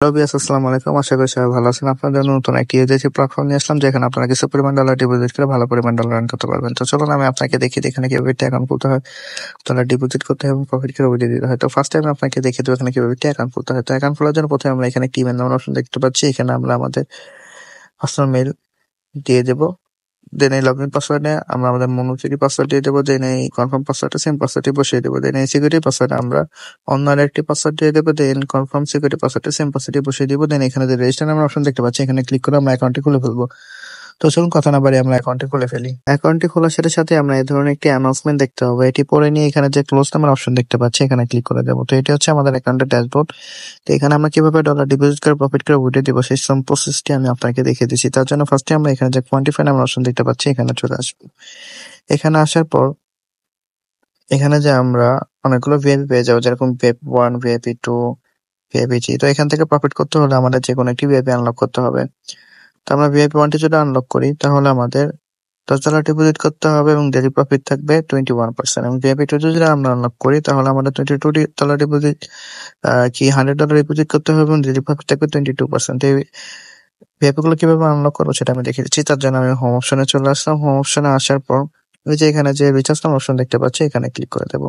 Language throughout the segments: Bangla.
হ্যালো ভিউয়ার্স, আসসালামু আলাইকুম। আশা করি সবাই ভালো আছেন। আপনাদের জন্য নতুন একটি ইউএসডি প্ল্যাটফর্ম নিয়ে আসলাম, যেখানে আপনারা কিছু পরিমাণ ডলার ডিপোজিট করে ভালো পরিমাণ ডলার আর্ন করতে পারবেন। তো চলুন আমি আপনাকে দেখিয়ে দিই এখানে কিভাবে একটি অ্যাকাউন্ট খুলতে হয়, ডলার ডিপোজিট করতে হয় এবং প্রফিট কিভাবে দিয়ে দিতে হয়। তো ফার্স্ট টাইম আপনাকে দেখিয়ে দেবো এখানে কিভাবে একটি অ্যাকাউন্ট খুলতে হয়। তো অ্যাকাউন্ট খোলার জন্য প্রথমে আমরা এখানে একটি ইমেল নাম্বার অপশন দেখতে পাচ্ছি। এখানে আমরা আমাদের পার্সোনাল মেইল দিয়ে দেবো। দেন এই লগইন পাসওয়ার্ডে আমরা আমাদের মনোযোগী পাসওয়ার্ড দিয়ে দেবো। দেন এই কনফার্ম পাসওয়ার্ডটা সেম পাসওয়ার্ডটি বসিয়ে দেবো। দেন এই সিকিউরিটি পাসওয়ার্ডে আমরা অন্য আরেকটি পাসওয়ার্ড দিয়ে দেবো। দেন কনফার্ম সিকিউরিটি পাসওয়ার্ডটা সেম পাসওয়ার্ডটি বসিয়ে দিব। দেন এখানে যে রেজিস্টার নামের অপশন দেখতে পাচ্ছি, এখানে ক্লিক করে আমরা অ্যাকাউন্টটি খুলে ফেলবো। তো চলুন কথা না বাড়িয়ে আমরা অ্যাকাউন্টটি খুলে ফেলি। অ্যাকাউন্টটি খোলার সাথে সাথে আমরা এই ধরনের একটি অ্যানাউন্সমেন্ট দেখতে পাবো। এটি পড়ে নিয়ে এখানে যে ক্লোজ নামের অপশন দেখতে পাচ্ছি, এখানে ক্লিক করে দেবো। তো এটি হচ্ছে আমাদের অ্যাকাউন্টের ড্যাশবোর্ড। তো এখানে আমরা কিভাবে ডলার ডিপোজিট করে প্রফিট করে উঠে দিব সেই সব প্রসেসটি আমি আপনাকে দেখিয়ে দিচ্ছি। তার জন্য ফার্স্টে আমরা এখানে যে কোয়ান্টিফাই নামের অপশন দেখতে পাচ্ছি, এখানে চলে আসবো। এখানে আসার পর এখানে যে আমরা অনেকগুলো ভিআইপি পেয়ে যাবো, যেরকম ভিআইপি 1, ভিআইপি 2, ভিআইপি 3। তো এখান থেকে প্রফিট করতে হলে আমাদের যে কোনো একটি ভিআইপি আনলক করতে হবে। তো আমরা ভিআইপি 1টি যদি আনলক করি, তাহলে আমাদের $10 ডিপোজিট করতে হবে এবং ডেইলি প্রফিট থাকবে 21%। এবং ভিআইপি 2 যদি আমরা আনলক করি, তাহলে আমাদের $22 ডিপোজিট $100 ডিপোজিট করতে হবে এবং ডেইলি প্রফিট থাকবে 22%। এই ভিআইপি গুলো কিভাবে আনলক করবো সেটা আমি দেখিয়ে দিচ্ছি। তার জন্য আমি হোম অপশনে চলে আসলাম। হোম অপশনে আসার পর ওই যে এখানে যে রিচার্জ নামের অপশন দেখতে পাচ্ছি, এখানে ক্লিক করে দেবো।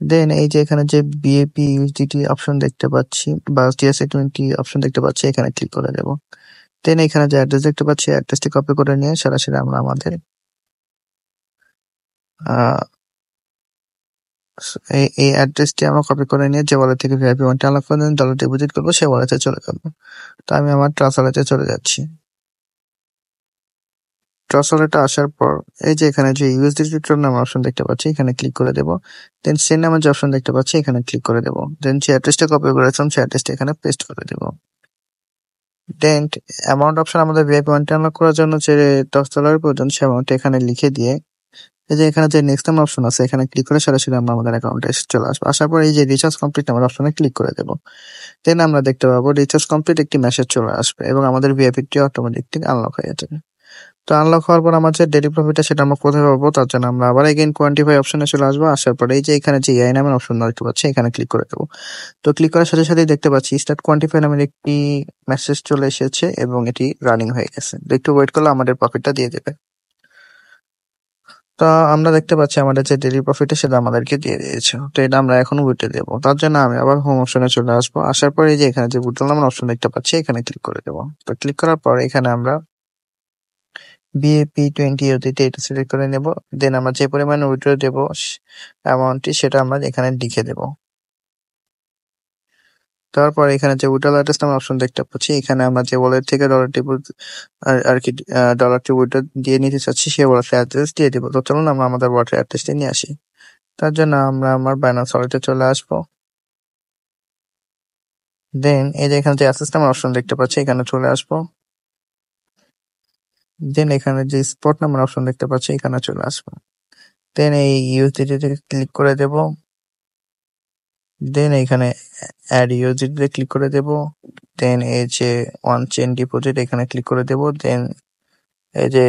দেন এই যে এখানে যে বিএপি ইউএসডিটি অপশন দেখতে পাচ্ছি বা TRC20 অপশন দেখতে পাচ্ছি, এখানে ক্লিক করে দেবো। দেন এখানে যে অ্যাড্রেস দেখতে পাচ্ছি, অ্যাড্রেসটি কপি করে নিয়ে সরাসরি আমরা আমাদের এই অ্যাড্রেসটি আমরা কপি করে নিয়ে যে ওয়ালেট থেকে ভিআইপি 1টি আনলক করে ডলার ডিপোজিট করবো, সেই ওয়ালেটে চলে যাবো। তো আমি আমার ট্রাস্ট ওয়ালেটে চলে যাচ্ছি। ট্রাস্ট ওয়ালেটে আসার পর এই যে এখানে যে ইউএসডি রিটার্ন নামের অপশন দেখতে পাচ্ছি, এখানে ক্লিক করে দেবো। দেন সেন্ড নামের যে অপশন দেখতে পাচ্ছি, এখানে ক্লিক করে দেবো। দেন যে অ্যাড্রেসটা কপি করেছিলাম সেই অ্যাড্রেসটা এখানে পেস্ট করে দেবো। দেন অ্যামাউন্ট অপশন আমাদের ভিআইপি 1টি আনলক করার জন্য যে $10 প্রয়োজন, সেই অ্যামাউন্টটা এখানে লিখে দিয়ে এই যে এখানে যে নেক্সট নামের অপশন আছে, এখানে ক্লিক করে সরাসরি আমরা আমাদের অ্যাকাউন্টে চলে আসবো। আসার পর এই যে রিচার্জ কমপ্লিট নামের অপশনে ক্লিক করে দেবো। দেন আমরা দেখতে পাবো রিচার্জ কমপ্লিট একটি মেসেজ চলে আসবে এবং আমাদের ভিআইপিটি অটোমেটিকলি আনলক হয়ে যাবে। তো আনলক হওয়ার পর আমার যে ডেইলি প্রফিটটা সেটা আমরা কোথায় পাবো, তার জন্য আমরা আবার এগেইন কোয়ান্টিফাই অপশনে চলে আসবো। আসার পর এই যে এখানে যে এআই নামের অপশন দেখতে পাচ্ছি, এখানে ক্লিক করে দেবো। তো ক্লিক করার সাথে সাথেই দেখতে পাচ্ছি স্টার্ট কোয়ান্টিফাই নামের একটি মেসেজ চলে এসেছে এবং এটি রানিং হয়ে গেছে। তো একটু ওয়েট করলে আমাদের প্রফিটটা দিয়ে দেবে। তো আমরা দেখতে পাচ্ছি আমাদের যে ডেইলি প্রফিটটা সেটা আমাদেরকে দিয়ে দিয়েছে। তো এটা আমরা এখন উইথড্র দেবো। তার জন্য আমি আবার হোম অপশনে চলে আসবো। আসার পর এই যে এখানে যে উইথড্র নামের অপশন দেখতে পাচ্ছি, এখানে ক্লিক করে দেবো। তো ক্লিক করার পর এখানে আমরা BAP20 USDT এটা সিলেক্ট করে নেব। দেন আমরা যে পরিমাণে উইথড্র দেবো অ্যামাউন্টটি সেটা আমরা এখানে লিখে দেবো। তারপর এখানে যে উইথড্রল অ্যাড্রেস নামের অপশন দেখতে পাচ্ছি, এখানে আমরা যে ওয়ালেট থেকে ডলারটি আর কি ডলারটি উইথড্র দিয়ে নিতে চাচ্ছি সেই ওয়ালেটের অ্যাড্রেস দিয়ে দেবো। তো চলুন আমরা আমাদের ওয়ালেটের অ্যাড্রেসটি নিয়ে আসি। তার জন্য আমরা আমার বাইন্যান্স ওয়ালেটে চলে আসবো। দেন এই যে এখানে যে অ্যাসেস নামের অপশন দেখতে পাচ্ছি, এখানে চলে আসবো। দেন এখানে যে স্পট নামের অপশন দেখতে পাচ্ছি, এখানে চলে আসবো। দেন এই ইউএসডিটি তে ক্লিক করে দেব। দেন এখানে অ্যাড ইউএসডিটি তে ক্লিক করে দেব। দেন এই যে ওয়ান চেইন ডিপোজিট এখানে ক্লিক করে দেব। দেন এই যে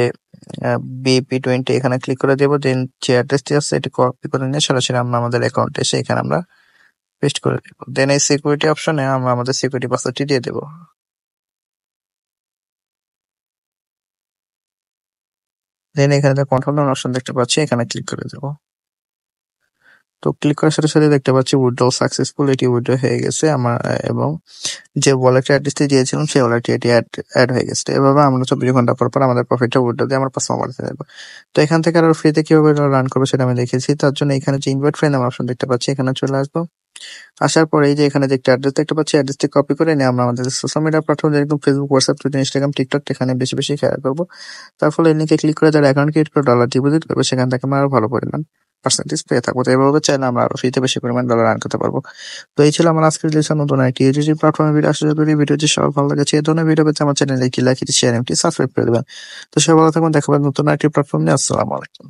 BAP20 এখানে ক্লিক করে দেব। দেন যে অ্যাড্রেসটি আছে এটি কপি করে নিয়ে সরাসরি আমরা আমাদের অ্যাকাউন্টে এসে এখানে আমরা পেস্ট করে দেব। দেন এই সিকিউরিটি অপশনে আমরা আমাদের সিকিউরিটি পাসওয়ার্ডটি দিয়ে দেব। দেন এখানে যে কনফার্ম নামের অপশন দেখতে পাচ্ছি, এখানে ক্লিক করে দেব। তো ক্লিক করার সাথে সাথে দেখতে পাচ্ছি উইথড্র সাকসেসফুল, এটি উইথড্র হয়ে গেছে আমার এবং যে ওয়ালেটের অ্যাড্রেসটি দিয়েছিলাম সেই ওয়ালেটে এটি অ্যাড হয়ে গেছে। এভাবে আমরা 24 ঘন্টা পর পর আমাদের প্রফিটটা উইথড্র দিয়ে আমার পার্সোনাল ওয়ালেটে দেবো। তো এখান থেকে আরো ফ্রিতে কিভাবে রান করবো সেটা আমি দেখিয়েছি। তার জন্য এখানে যে ইনভাইট ফ্রেন্ড নামের অপশন দেখতে পাচ্ছি, এখানে চলে আসবো। আসার পরে এই যে এখানে যে একটা অ্যাড্রেস দেখতে পাচ্ছি, অ্যাড্রেসটি কপি করে নিয়ে আমরা আমাদের সোশ্যাল মিডিয়া প্ল্যাটফর্ম যেরকম Facebook, WhatsApp, Twitter, Instagram, TikTok এখানে বেশি বেশি শেয়ার করবো। তার ফলে এই লিঙ্কে ক্লিক করে যারা অ্যাকাউন্ট ক্রিয়েট করে ডলার ডিপোজিট করবে, সেখান থেকে আমরা আরো ভালো পরিমাণ পার্সেন্টেজ পেয়ে থাকবো। তো এভাবে চাইলে আমরা আরো ফ্রিতে বেশি পরিমাণ ডলার আর্ন করতে পারবো। তো এই ছিল আমার আজকের লেসন। নতুন একটি ইউটিউব প্ল্যাটফর্মে ভিডিও আসা করি। ভিডিওটি সবার ভালো লেগেছে এই ধরনের ভিডিও পেতে আমার চ্যানেলে লাইক শেয়ার এবং সাবস্ক্রাইব করে দেবেন। তো সবাই ভালো থাকবেন, দেখা হবে নতুন একটি প্ল্যাটফর্ম নিয়ে। আসসালামু আলাইকুম।